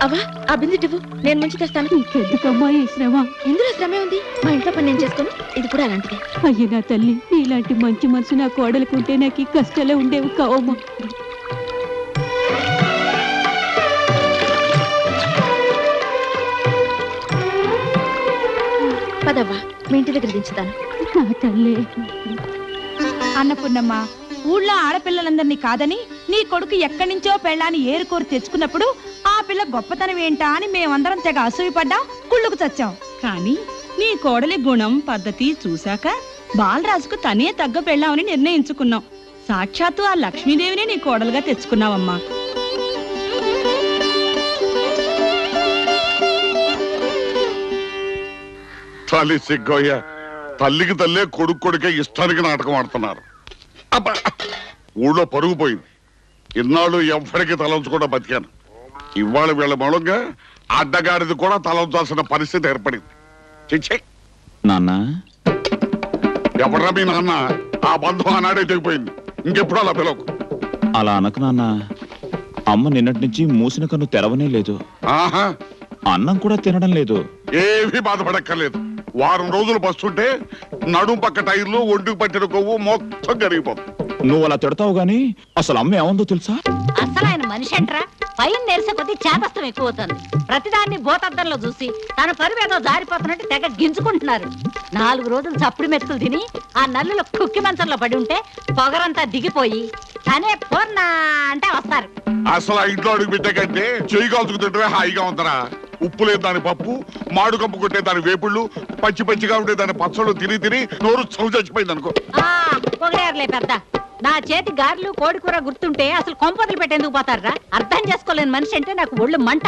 అవా ఆ బిందుటివ్వు, నేను ముంచి తెస్తాను. నీకెందుకమ్మా ఈ శ్రమ? ఇందులో శ్రమే ఉంది, మా ఇంట్లో పని నేను చేసుకోను. ఇది కూడా అలాంటిదే. అయ్య నా తల్లి, ఇలాంటి మంచి మనసు నా కోడలుకుంటే నాకు ఈ కష్టాలే ఉండేవి కావమ్మా. పదవ్వా, మీ ఇంటి దగ్గర దించుతాను. నా తల్లి. అన్నపూర్ణమ్మ, ఊళ్ళో ఆడపిల్లలందరినీ కాదని నీ కొడుకు ఎక్కడి నుంచో పెళ్ళాన్ని ఏరుకోరు తెచ్చుకున్నప్పుడు ఆ పిల్ల గొప్పతనం ఏంటా అని మేమందరం తెగ అసూయపడ్డాం, కుళ్ళుకు చచ్చాం. కానీ నీ కోడలి గుణం పద్ధతి చూశాక బాలరాజుకు తనే తగ్గ పెళ్ళామని నిర్ణయించుకున్నాం. సాక్షాత్తు ఆ లక్ష్మీదేవిని నీ కోడలుగా తెచ్చుకున్నావమ్మా. తల్లి సిగ్గోయ్య, తల్లికి తల్లే కొడుకు కొడుకే ఇష్టానికి నాటకం ఆడుతున్నారు. అబ్బా, ఊళ్ళో పరుగు పోయింది. ఇన్నాళ్ళు ఎవ్వడికి తలంచకుండా బతికాను. ఇవాళ వీళ్ళ మూలంగా అడ్డగారిది కూడా తలంచాల్సిన పరిస్థితి ఏర్పడింది. చిచ్చే నాన్న, ఎవడ్రా మీ నాన్న? ఆ బంధం ఆనాడే తెగిపోయింది, ఇంకెప్పుడు అలా పిలవకు. అలా అనకు నాన్న. అమ్మ నిన్నటి నుంచి మూసిన కన్ను తెరవనే లేదు. ఆహా, అన్నం కూడా తినడం లేదు. ఏమీ బాధపడక్కర్లేదు. వారం రోజులు బస్తుంటే నడుం పక్క టైర్లు, ఒంటికి పట్టిన కొవ్వు మొత్తం కరిగిపోతుంది. నువ్వు అలా తిడతావు గాని అసలు అమ్మ ఏముందో తెలుసా? అసలు ఆయన మనిషి అంటరా, పైన నెరిసే కొద్దీ చేతస్థం ఎక్కువ అవుతుంది. ప్రతిదాన్ని భూతద్దంలో చూసి తన పరువు ఏదో జారిపోతున్నట్టు తెగ గింజుకుంటున్నారు. 4 రోజులు చప్పుడు మెతుకులు తిని ఆ నల్లులో కుక్కి మంచంలో పడి ఉంటే పొగరంతా దిగిపోయి తనే పూర్ణ అంటే వస్తారు. అసలు ఆ ఇంట్లో అడుగు బిడ్డ కంటే చెయ్యి కాల్చుకు తింటే హాయిగా ఉందరా. ఉప్పు లేదు దాని పప్పు, మాడు కప్పు కొట్టే దాని వేపుళ్ళు, పచ్చి పచ్చిగా ఉండే దాని పచ్చళ్ళు తిని తిని నోరు చౌ చచ్చిపోయింది అనుకో. పొగలేరులే పెద్ద. నా చేతి గారెలు కోడికూర గుర్తుంటే అసలు కొంపతులు పెట్టేందుకు పోతారా? అర్థం చేసుకోలేని మనిషి అంటే నాకు ఒళ్ళు మంట.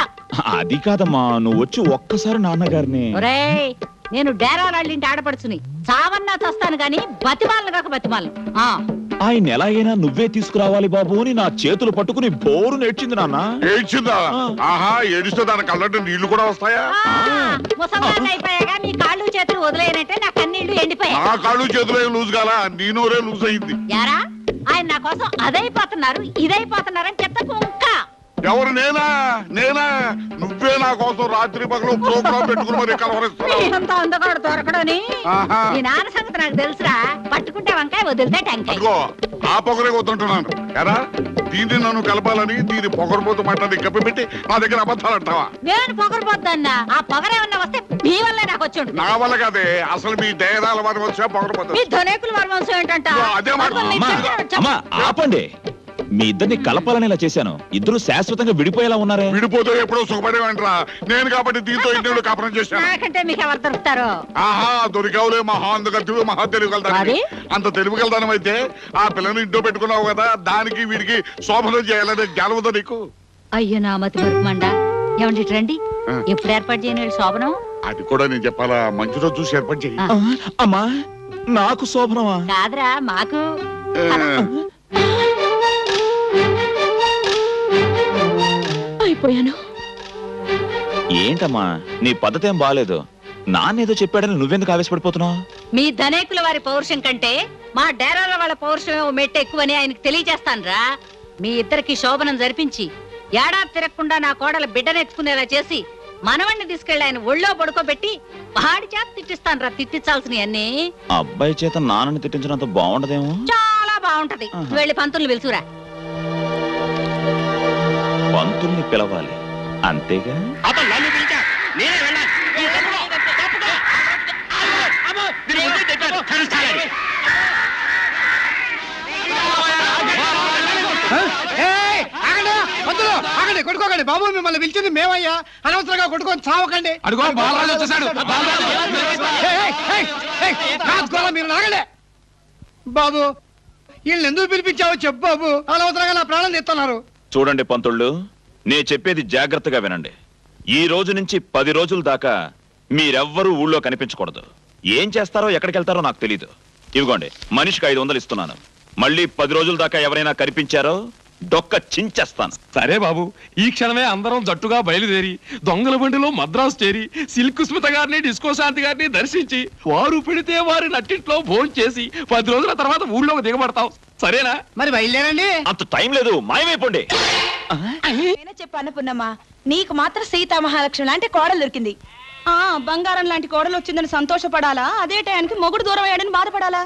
అది కాదమ్మా, నువ్వు వచ్చి ఒక్కసారి నాన్నగారిని. ఒరేయ్, నేను డేరాళ్ళింటి ఆడపడుచుని, చావన్నా చస్తాను గాని బతిమాలను కాక బతిమాలను. ఆయన ఎలా అయినా నువ్వే తీసుకురావాలి బాబు అని నా చేతులు పట్టుకుని బోరు నేర్చింది నాన్న. ఏడ్చిందా? ఆహా, ఏడిస్తే దాని కళ్ళంటే నీళ్లు కూడా వస్తాయా? ముసల్దాన్ని అయిపోయాగా మీ కాళ్ళు చేతులు వదిలేనంటే నా కన్నీళ్లు ఎండిపోయా. నా కాళ్ళు చేతులు ఏం లూజ్ కాలా, నీ నోరే లూజ్ అయింది. యారా, ఆయన నా కోసం అదైపోతున్నారు ఇదైపోతున్నారని చెత్త పొంక. ఎవరు? నేనా? నేనా? నువ్వే నా కోసం రాత్రి పగలు ప్రోగ్రాం పెట్టుకుని మరి కలవరిస్తావు. అందగాడు దొరకడని నీ నాన్న సంగతి నాకు తెలుసురా. పట్టుకుంటే వంకాయ, వదిలితే టెంకాయ. ఆ పొగరే వద్దంటున్నాను. ఎరా, దీన్ని నన్ను కలపాలని దీని పొగరపోతు మాట్లాడి కప్పిపెట్టి నా దగ్గర అబద్ధాలు అంటావా? నేను పొగరపోద్దన్నా, ఆ పొగరేమన్నా వస్తే మీ వల్లే నాకు వచ్చి. నా వల్ల కాదే, అసలు మీ దేహాల వారి వచ్చా పొగరపోతుంది. మీ ధనేకుల వర్వంశం ఏంటంట? అదే మాట. ఆపండి, మీ ఇద్దరిని కలపాలని ఇలా చేశాను. ఇద్దరు శాశ్వతంగా విడిపోయేలా ఉన్నారే. విడిపోతే ఎప్పుడో సుఖపడేవంటరా. నేను కాబట్టి దీంతో ఇంటి కాపురం చేశాను. నాకంటే మీకు ఎవరు దొరుకుతారో? ఆహా, దొరికావులే మహా అందగత్తివి, మహా తెలివిగలదాని. అంత తెలివిగలదానం అయితే ఆ పిల్లని ఇంట్లో పెట్టుకున్నావు కదా, దానికి వీడికి శోభనం చేయాలని జ్ఞానముందో నీకు? అయ్యో నా మతి మండ. ఏమండి రండి, ఎప్పుడు ఏర్పాటు చేయని శోభనం? అది కూడా నేను చెప్పాలా? మంచి రోజు చూసి ఏర్పాటు చేయి. అమ్మా, నాకు శోభనమా? కాదురా, మాకు. అయిపోయాను. ఏంటమ్మా, నీ పద్ధతి ఏం బాగాలేదు. నాన్నేదో చెప్పాడని నువ్వెందుకు ఆవేశపడిపోతున్నావు? మీ ధనేకుల వారి పౌరుషం కంటే మా డేరాల వాళ్ళ పౌరుషం మెట్టు ఎక్కువని ఆయనకు తెలియజేస్తానురా. మీ ఇద్దరికి శోభనం జరిపించి ఏడాది తిరగకుండా నా కోడల బిడ్డనెత్తుకునేలా చేసి మనవణ్ణి తీసుకెళ్లి ఆయన ఒళ్ళో పడుకోబెట్టి పహాడి చేత తిట్టిస్తానురా. తిట్టించాల్సినవి అన్ని. అబ్బాయి చేత నాన్నని తిట్టించినంత బాగుండదేమో. చాలా బాగుంటది. వెళ్ళి పంతుల్ని పిలుచురా. పంతుల్ని పిలవాలి అంతేగా? కొట్టుకోకండి బాబు, మిమ్మల్ని పిలిచింది మేమయ్యా. అనవసరంగా కొట్టుకొని చావకండి. మీరు నాగలే బాబు, వీళ్ళని ఎందుకు పిలిపించావో చెప్పు బాబు. అనవసరంగా నా ప్రాణం తీస్తున్నారు. చూడండి పంతుళ్ళు, నే చెప్పేది జాగ్రత్తగా వినండి. ఈ రోజు నుంచి 10 రోజుల దాకా మీరెవ్వరూ ఊళ్ళో కనిపించకూడదు. ఏం చేస్తారో ఎక్కడికి వెళ్తారో నాకు తెలీదు. ఇవ్వండి, మనిషికి 500 ఇస్తున్నాను. మళ్ళీ 10 రోజుల దాకా ఎవరైనా కనిపించారో డొక్క చించేస్తాను. సరే బాబు, ఈ క్షణమే అందరం జట్టుగా బయలుదేరి దొంగల బండిలో మద్రాసు చేరి సిల్క్ స్మిత గారిని, డిస్కో శాంతి గారిని దర్శించి వారు పెడితే వారి నట్టింట్లో భోజనం చేసి 10 రోజుల తర్వాత ఊళ్ళోకి దిగబడతాం. సరేనా? మరి బయలుదేరండి. అంత టైం లేదు, మాయమైపోండి. చెప్పాను పున్నమ్మా, నీకు మాత్రం సీతా మహాలక్ష్మి లాంటి కోడలు దొరికింది. బంగారం లాంటి కోడలు వచ్చిందని సంతోషపడాలా, అదే టయానికి మొగుడు దూరం అయ్యాడని బాధపడాలా?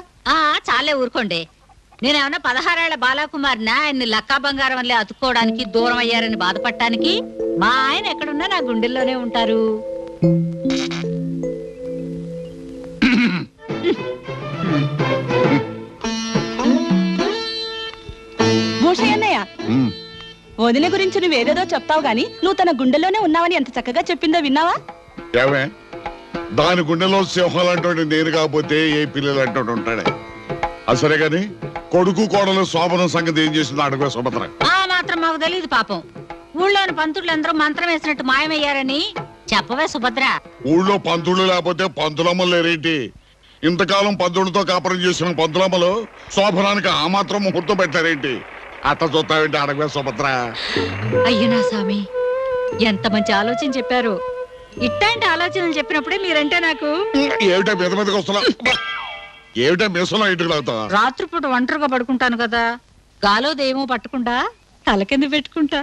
చాలే ఊరుకోండి. నేనేమన్నా 16 ఏళ్ల బాలకుమారిని ఆయన్ని లక్కా బంగారం వల్లే అతుక్కోవడానికి దూరం అయ్యారని బాధపడటానికి? మా ఆయన ఎక్కడున్నా నా గుండెల్లోనే ఉంటారు. భూషయ్యన్నయ్య, వదిన గురించి నువ్వేదేదో చెప్తావు గాని నువ్వు తన గుండెలోనే ఉన్నావని ఎంత చక్కగా చెప్పిందో విన్నావా? ఏమే, దాని గుండెలో సింహం అంటోటి నేను కాకపోతే ఏ పిల్లలు అంటోటి ఉంటాడే. అసలే గాని కొడుకు కోడలు శోభనం సంగతి ఏం చేసిందో అడుగు సుభద్ర. ఆ మాత్రం మాకు తెలియదు పాపం. ఊళ్ళోని పంతులందరూ మంత్రం వేసినట్టు మాయమయ్యారని చెప్పవే సుభద్ర. ఊళ్ళో పంతులు లేకపోతే పంతులమ్మలు లేరేంటి? ఇంతకాలం పంతులతో కాపురం చేసిన పంతులమ్మలు శోభనానికి ఆ మాత్రం ముహూర్తం పెట్టారేంటి? అట్ట చూస్తావేంటి అడగవే సుభద్ర. అయ్యో నా స్వామి, ఎంత మంచి ఆలోచన చెప్పారు. ఇట్లాంటి ఆలోచనలు చెప్పినప్పుడే మీరంటే నాకు ఏమిటా మీద మీదకి వస్తున్నా? ఏమిటా మీసంలో ఇంటికి అవుతా? రాత్రిపూట ఒంటరిగా పడుకుంటాను కదా, గాలోదేమో పట్టుకుంటా తల కింద పెట్టుకుంటా.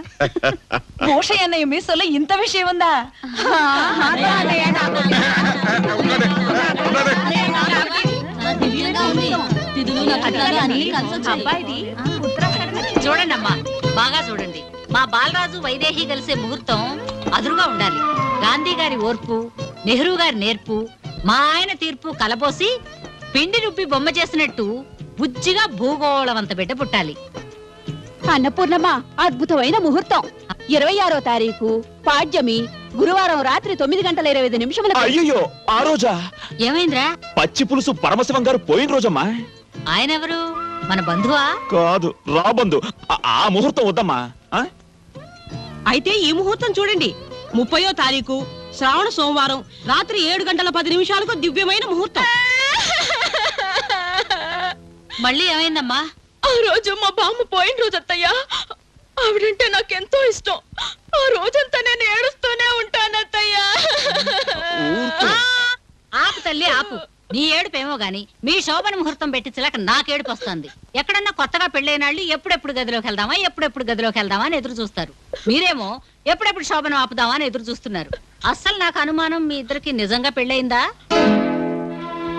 భూషయ్యన్నయ్య మీసోలో ఇంత విషయం ఉందా? చూడండి అమ్మా, బాగా చూడండి. మా బాలరాజు వైదేహి కలిసే ముహూర్తం అదురుగా ఉండాలి. గాంధీ గారి ఓర్పు, నెహ్రూ గారి నేర్పు, మా ఆయన తీర్పు కలబోసి పిండి రుబ్బి బొమ్మ చేసినట్టు బుజ్జిగా భూగోళవంత బిడ్డ పుట్టాలి. అన్నపూర్ణమ్మ, అద్భుతమైన ముహూర్తం. 26వ తారీఖు పాడ్యమి, గురువారం రాత్రి 9:25 అయ్యో, ఆ రోజా? ఏమైందిరా? పచ్చి పులుసు పరమశివం గారు పోయిన రోజమ్మా. ఆయన ఎవరు? మన బంధువా? కాదు, రాబంధు. ఆ ముహూర్తం వద్దమ్మా. అయితే ఈ ముహూర్తం చూడండి. 30వ తారీఖు శ్రావణ సోమవారం రాత్రి 7:10 దివ్యమైన ముహూర్తం. మళ్ళీ ఏమైందమ్మా? ఆ రోజు మా బామ్మ పోయిన రోజు అత్తయ్యా. ఆవిడంటే నాకెంతో ఇష్టం. ఆ రోజంతా నేను ఏడుస్తూనే ఉంటానత్తయ్యా. ఆపు తల్లి ఆపు. నీ ఏడుపేమో గాని మీ శోభన ముహూర్తం పెట్టించలేక నాకేడుపు వస్తుంది. ఎక్కడన్నా కొత్తగా పెళ్ళైనాళ్ళు ఎప్పుడెప్పుడు గదిలోకి వెళ్దామా అని ఎదురు చూస్తారు. మీరేమో ఎప్పుడెప్పుడు శోభనం ఆపుదామా అని ఎదురు చూస్తున్నారు. అస్సలు నాకు అనుమానం మీ ఇద్దరికి నిజంగా పెళ్ళయిందా,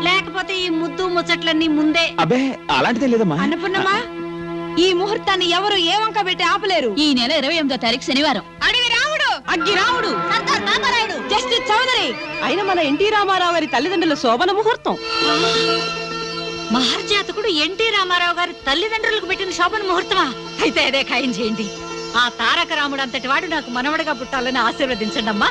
లేకపోతే ఈ ముద్దు ముచ్చట్లన్నీ ముందే? అబ్బే, అలాంటిదే లేదమ్మా. అన్నపూర్ణమ్మా, ఈ ముహూర్తాన్ని ఎవరు ఏ వంక పెట్టి ఆపలేరు. ఈ నెల 28వ తారీఖు శనివారం. అడవి రాముడు, అగ్గి రాముడు, జస్టిస్ చౌదరి అయిన మన ఎన్టీ రామారావు గారి తల్లిదండ్రుల శోభన ముహూర్తం. మహర్జాతకుడు ఎన్టీ రామారావు గారి తల్లిదండ్రులకు పెట్టిన శోభన ముహూర్తమా? అయితే అదే ఖాయం చేయండి. ఆ తారక రాముడు అంతటి వాడు నాకు మనవడిగా పుట్టాలని ఆశీర్వదించండి అమ్మా.